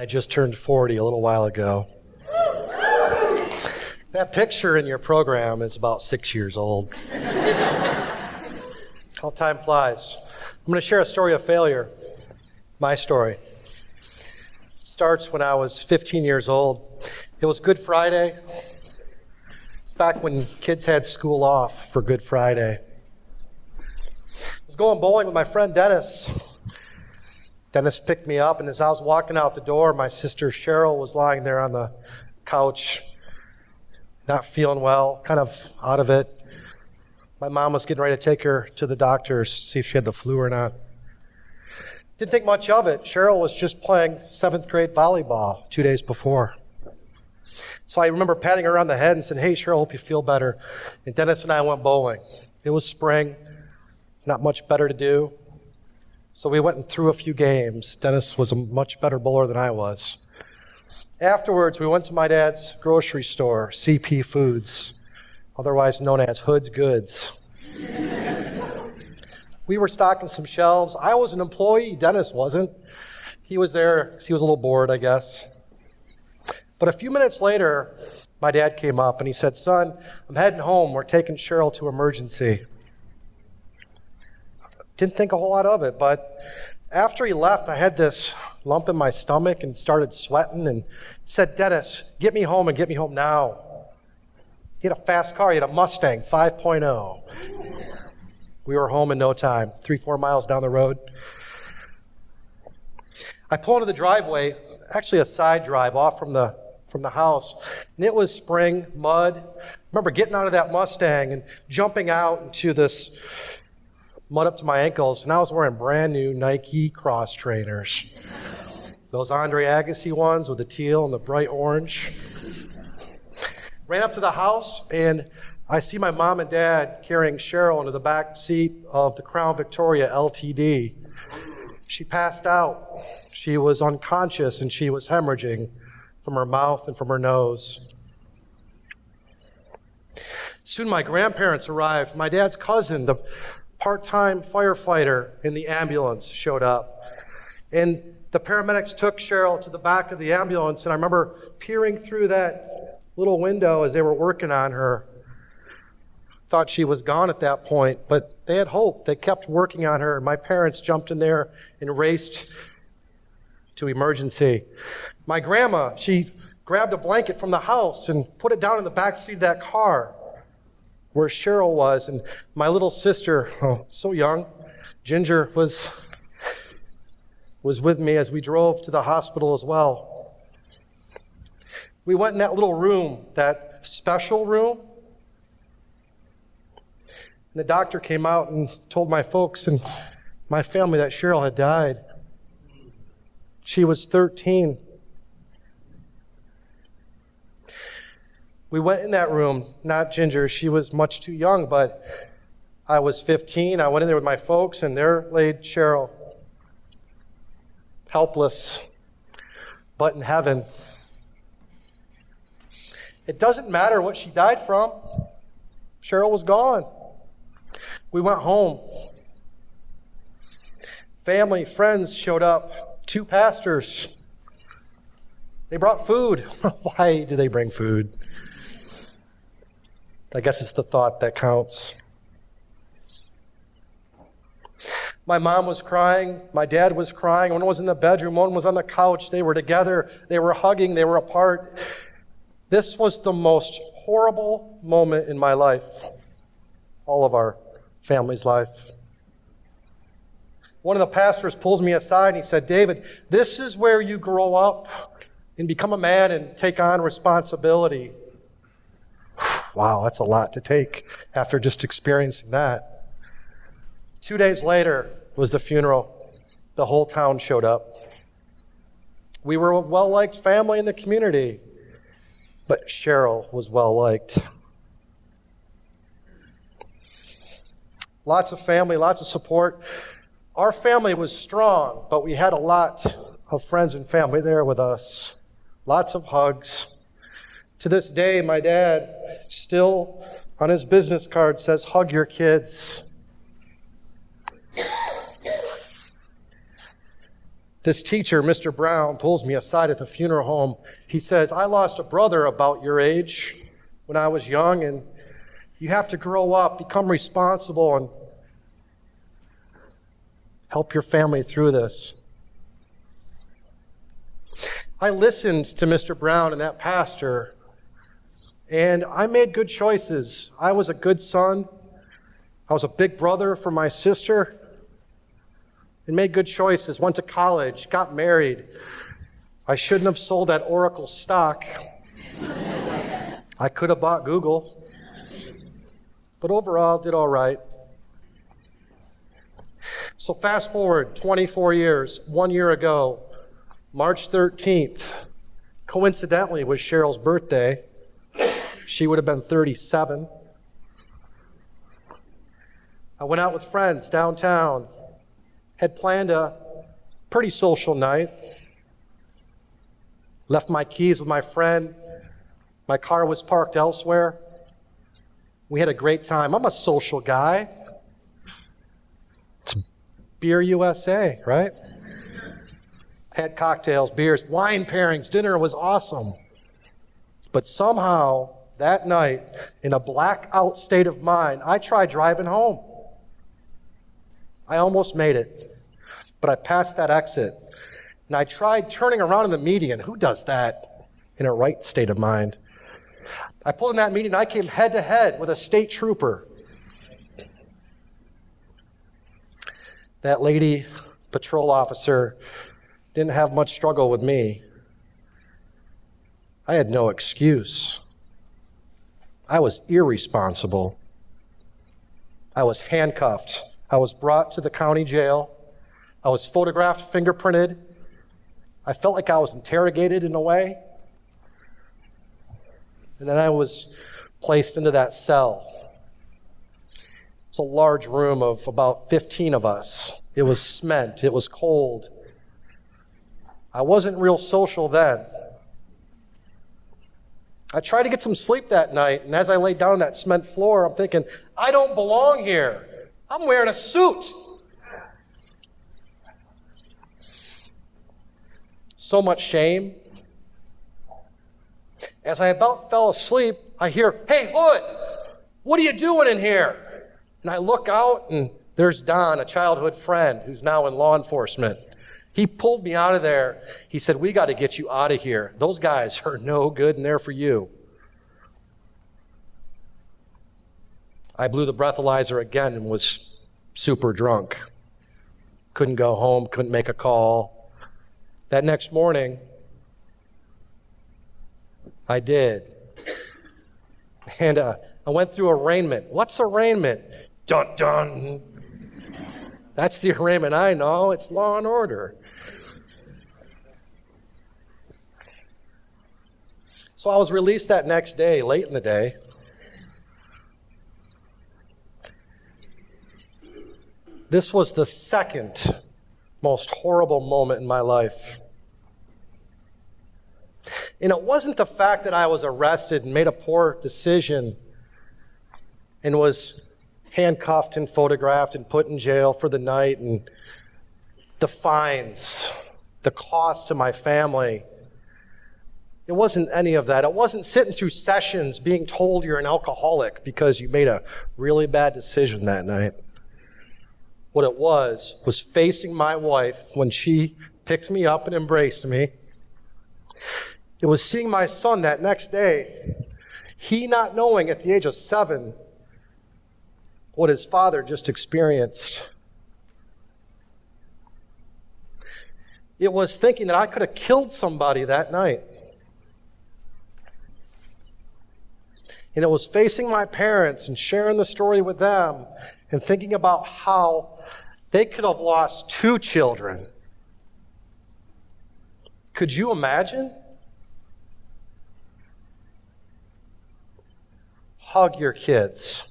I just turned 40 a little while ago. That picture in your program is about 6 years old. How time flies. I'm going to share a story of failure, my story. It starts when I was 15 years old. It was Good Friday. It's back when kids had school off for Good Friday. I was going bowling with my friend Dennis. Dennis picked me up, and as I was walking out the door, my sister Cheryl was lying there on the couch, not feeling well, kind of out of it. My mom was getting ready to take her to the doctors to see if she had the flu or not. Didn't think much of it. Cheryl was just playing 7th grade volleyball 2 days before. So I remember patting her on the head and said, "Hey, Cheryl, hope you feel better." And Dennis and I went bowling. It was spring, not much better to do. So we went and threw a few games. Dennis was a much better bowler than I was. Afterwards, we went to my dad's grocery store, CP Foods, otherwise known as Hood's Goods. We were stocking some shelves. I was an employee. Dennis wasn't. He was there because he was a little bored, I guess. But a few minutes later, my dad came up and he said, "Son, I'm heading home. We're taking Cheryl to emergency." Didn't think a whole lot of it, but after he left, I had this lump in my stomach and started sweating and said, "Dennis, get me home and get me home now." He had a fast car. He had a Mustang 5.0. We were home in no time, 3-4 miles down the road. I pull into the driveway, actually a side drive off from the house, and it was spring, mud. I remember getting out of that Mustang and jumping out into this mud up to my ankles, and I was wearing brand new Nike cross trainers. Those Andre Agassi ones with the teal and the bright orange. Ran up to the house, and I see my mom and dad carrying Cheryl into the back seat of the Crown Victoria LTD. She passed out. She was unconscious, and she was hemorrhaging from her mouth and from her nose. Soon my grandparents arrived. My dad's cousin, the part-time firefighter in the ambulance, showed up. And the paramedics took Cheryl to the back of the ambulance, and I remember peering through that little window as they were working on her. Thought she was gone at that point, but they had hope. They kept working on her, and my parents jumped in there and raced to emergency. My grandma, she grabbed a blanket from the house and put it down in the back seat of that car where Cheryl was, and my little sister, so young, Ginger, was with me as we drove to the hospital as well. We went in that little room, that special room, and the doctor came out and told my folks and my family that Cheryl had died. She was 13. We went in that room, not Ginger, she was much too young, but I was 15. I went in there with my folks, and there laid Cheryl, helpless, but in heaven. It doesn't matter what she died from. Cheryl was gone. We went home. Family, friends showed up. 2 pastors. They brought food. Why do they bring food? I guess it's the thought that counts. My mom was crying. My dad was crying. One was in the bedroom. One was on the couch. They were together. They were hugging. They were apart. This was the most horrible moment in my life. All of our family's life. One of the pastors pulls me aside and he said, "David, this is where you grow up and become a man and take on responsibility." Wow, that's a lot to take after just experiencing that. 2 days later was the funeral. The whole town showed up. We were a well-liked family in the community, but Cheryl was well-liked. Lots of family, lots of support. Our family was strong, but we had a lot of friends and family there with us. Lots of hugs. To this day, my dad still on his business card says, "Hug your kids." This teacher, Mr. Brown, pulls me aside at the funeral home. He says, I lost a brother about your age when I was young, and you have to grow up, become responsible, and help your family through this. I listened to Mr. Brown and that pastor, and I made good choices. I was a good son. I was a big brother for my sister, and made good choices. Went to college, got married. I shouldn't have sold that Oracle stock. I could have bought Google. But overall, did all right. So fast forward 24 years, 1 year ago, March 13th, coincidentally was Cheryl's birthday. She would have been 37. I went out with friends downtown, had planned a pretty social night, left my keys with my friend. My car was parked elsewhere. We had a great time. I'm a social guy. It's Beer USA, right? Had cocktails, beers, wine pairings. Dinner was awesome. But somehow, that night, in a blackout state of mind, I tried driving home. I almost made it. But I passed that exit, and I tried turning around in the median. Who does that in a right state of mind? I pulled in that median, and I came head to head with a state trooper. That lady patrol officer didn't have much struggle with me. I had no excuse. I was irresponsible. I was handcuffed. I was brought to the county jail. I was photographed, fingerprinted. I felt like I was interrogated in a way. And then I was placed into that cell. It's a large room of about 15 of us. It was cement. It was cold. I wasn't real social then. I tried to get some sleep that night, and as I laid down on that cement floor, I'm thinking, I don't belong here. I'm wearing a suit. So much shame. As I about fell asleep, I hear, "Hey, Hood, what are you doing in here?" And I look out, and there's Don, a childhood friend who's now in law enforcement. He pulled me out of there. He said, "We got to get you out of here. Those guys are no good in there for you." I blew the breathalyzer again and was super drunk. Couldn't go home, couldn't make a call. That next morning, I did. And I went through arraignment. What's arraignment? Dun, dun. That's the arraignment I know. It's law and order. So I was released that next day, late in the day. This was the second most horrible moment in my life. And it wasn't the fact that I was arrested and made a poor decision and was handcuffed and photographed and put in jail for the night and the fines, the cost to my family. It wasn't any of that. It wasn't sitting through sessions being told you're an alcoholic because you made a really bad decision that night. What it was facing my wife when she picked me up and embraced me. It was seeing my son that next day, he not knowing at the age of 7 what his father just experienced. It was thinking that I could have killed somebody that night. And it was facing my parents and sharing the story with them and thinking about how they could have lost 2 children. Could you imagine? Hug your kids.